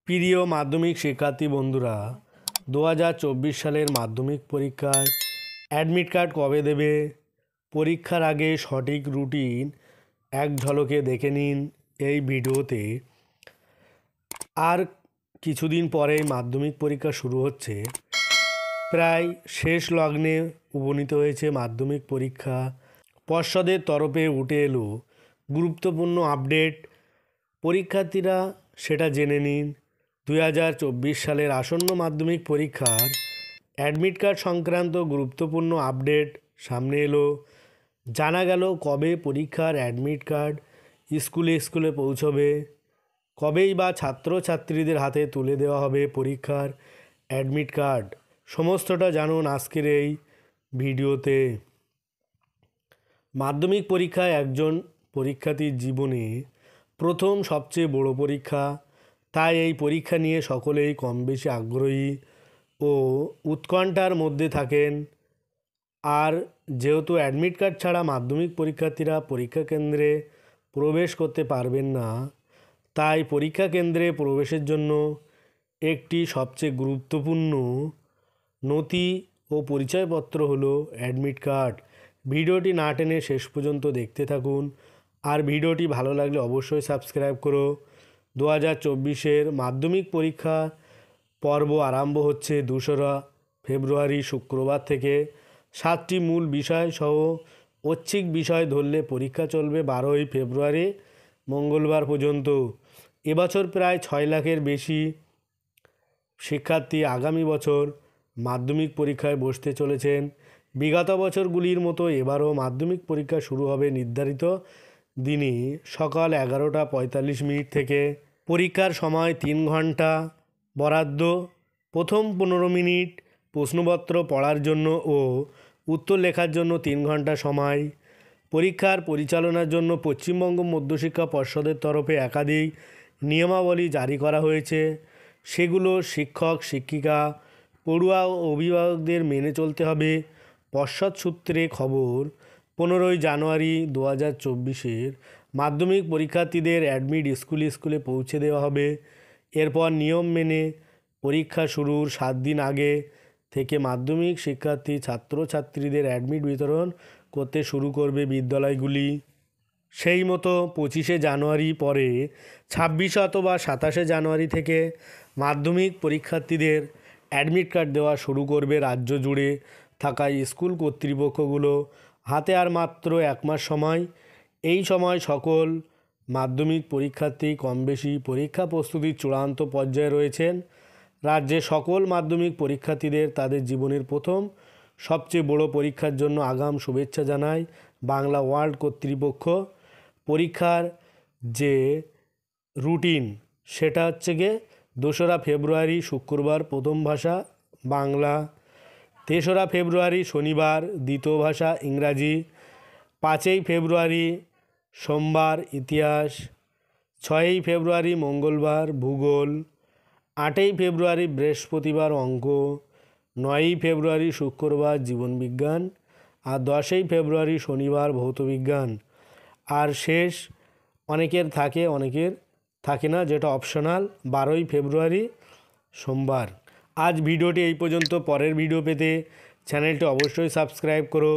প্রিয় মাধ্যমিক শিক্ষার্থী বন্ধুরা, 2024 সালের মাধ্যমিক পরীক্ষার অ্যাডমিট কার্ড কবে দেবে? পরীক্ষার আগে সঠিক রুটিন এক ঝলকে দেখে নিন এই ভিডিওতে। আর কিছুদিন পরেই মাধ্যমিক পরীক্ষা শুরু হচ্ছে। প্রায় শেষ লগ্নে উপনীত হয়েছে মাধ্যমিক পরীক্ষা। পর্ষদের তরফে উঠে এলো গুরুত্বপূর্ণ আপডেট। পরীক্ষার্থীরা সেটা জেনে নিন। 2024 সালের আসন্ন মাধ্যমিক পরীক্ষার অ্যাডমিট কার্ড সংক্রান্ত গুরুত্বপূর্ণ আপডেট সামনে এলো। জানা গেল কবে পরীক্ষার অ্যাডমিট কার্ড স্কুলে পৌঁছবে, কবেই বা ছাত্রছাত্রীদের হাতে তুলে দেওয়া হবে পরীক্ষার অ্যাডমিট কার্ড। সমস্তটা জানুন আজকের এই ভিডিওতে। মাধ্যমিক পরীক্ষা একজন পরীক্ষার্থীর জীবনে প্রথম সবচেয়ে বড় পরীক্ষা। তাই এই পরীক্ষা নিয়ে সকলেই কম বেশি আগ্রহী ও উৎকণ্ঠার মধ্যে থাকেন। আর যেহেতু অ্যাডমিট কার্ড ছাড়া মাধ্যমিক পরীক্ষার্থীরা পরীক্ষা কেন্দ্রে প্রবেশ করতে পারবেন না, তাই পরীক্ষা কেন্দ্রে প্রবেশের জন্য একটি সবচেয়ে গুরুত্বপূর্ণ নথি ও পরিচয়পত্র হলো অ্যাডমিট কার্ড। ভিডিওটি না টেনে শেষ পর্যন্ত দেখতে থাকুন। আর ভিডিওটি ভালো লাগলে অবশ্যই সাবস্ক্রাইব করো। 2024 মাধ্যমিক পরীক্ষা পর্ব আরম্ভ হচ্ছে 2রা ফেব্রুয়ারি শুক্রবার থেকে। 7টি মূল বিষয় সহ ঐচ্ছিক বিষয় ধরলে পরীক্ষা চলবে 12ই ফেব্রুয়ারি মঙ্গলবার পর্যন্ত। এবছর প্রায় 6 লাখের বেশি শিক্ষার্থী আগামী বছর মাধ্যমিক পরীক্ষায় বসতে চলেছেন। বিগত বছরগুলির মতো এবারও মাধ্যমিক পরীক্ষা শুরু হবে নির্ধারিত দিনই সকাল 11:45 থেকে। পরীক্ষার সময় 3 ঘন্টা বরাদ্দ। প্রথম 15 মিনিট প্রশ্নপত্র পড়ার জন্য ও উত্তর লেখার জন্য 3 ঘন্টা সময়। পরীক্ষার পরিচালনার জন্য পশ্চিমবঙ্গ মধ্যশিক্ষা পর্ষদের তরফে একাধিক নিয়মাবলী জারি করা হয়েছে। সেগুলো শিক্ষক শিক্ষিকা পড়ুয়া ও অভিভাবকদের মেনে চলতে হবে। পর্ষদ সূত্রে খবর, 15ই জানুয়ারি 2024 মাধ্যমিক পরীক্ষার্থীদের অ্যাডমিট স্কুলে পৌঁছে দেওয়া হবে। এরপর নিয়ম মেনে পরীক্ষা শুরুর 7 দিন আগে থেকে মাধ্যমিক শিক্ষার্থী ছাত্রছাত্রীদের অ্যাডমিট বিতরণ করতে শুরু করবে বিদ্যালয়গুলি। সেই মতো 25শে জানুয়ারি পরে 26 অথবা 27শে জানুয়ারি থেকে মাধ্যমিক পরীক্ষার্থীদের অ্যাডমিট কার্ড দেওয়া শুরু করবে রাজ্য জুড়ে থাকা স্কুল কর্তৃপক্ষগুলো। হাতে আর মাত্র 1 মাস সময়। এই সময় সকল মাধ্যমিক পরীক্ষার্থী কম বেশি পরীক্ষা প্রস্তুতির চূড়ান্ত পর্যায়ে রয়েছেন। রাজ্যে সকল মাধ্যমিক পরীক্ষার্থীদের তাদের জীবনের প্রথম সবচেয়ে বড় পরীক্ষার জন্য আগাম শুভেচ্ছা জানায় বাংলা ওয়ার্ল্ড কর্তৃপক্ষ। পরীক্ষার যে রুটিন সেটা হচ্ছে গিয়ে 2রা ফেব্রুয়ারি শুক্রবার প্রথম ভাষা বাংলা, 3রা ফেব্রুয়ারি শনিবার দ্বিতীয় ভাষা ইংরাজি, 5ই ফেব্রুয়ারি সোমবার ইতিহাস, 6ই ফেব্রুয়ারি মঙ্গলবার ভূগোল, 8ই ফেব্রুয়ারি বৃহস্পতিবার অঙ্ক, 9ই ফেব্রুয়ারি শুক্রবার জীবনবিজ্ঞান, আর 10ই ফেব্রুয়ারি শনিবার ভৌতবিজ্ঞান। আর শেষ অনেকের থাকে না, যেটা অপশনাল, 12ই ফেব্রুয়ারি সোমবার। আজ ভিডিওটি এই পর্যন্ত। পরের ভিডিও পেতে চ্যানেলটি অবশ্যই সাবস্ক্রাইব করো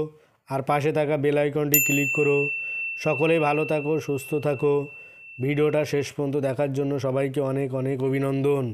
আর পাশে থাকা বেল আইকনটি ক্লিক করো। সকলেই ভালো থাকো, সুস্থ থাকো। ভিডিওটা শেষ পর্যন্ত দেখার জন্য সবাইকে অনেক অভিনন্দন।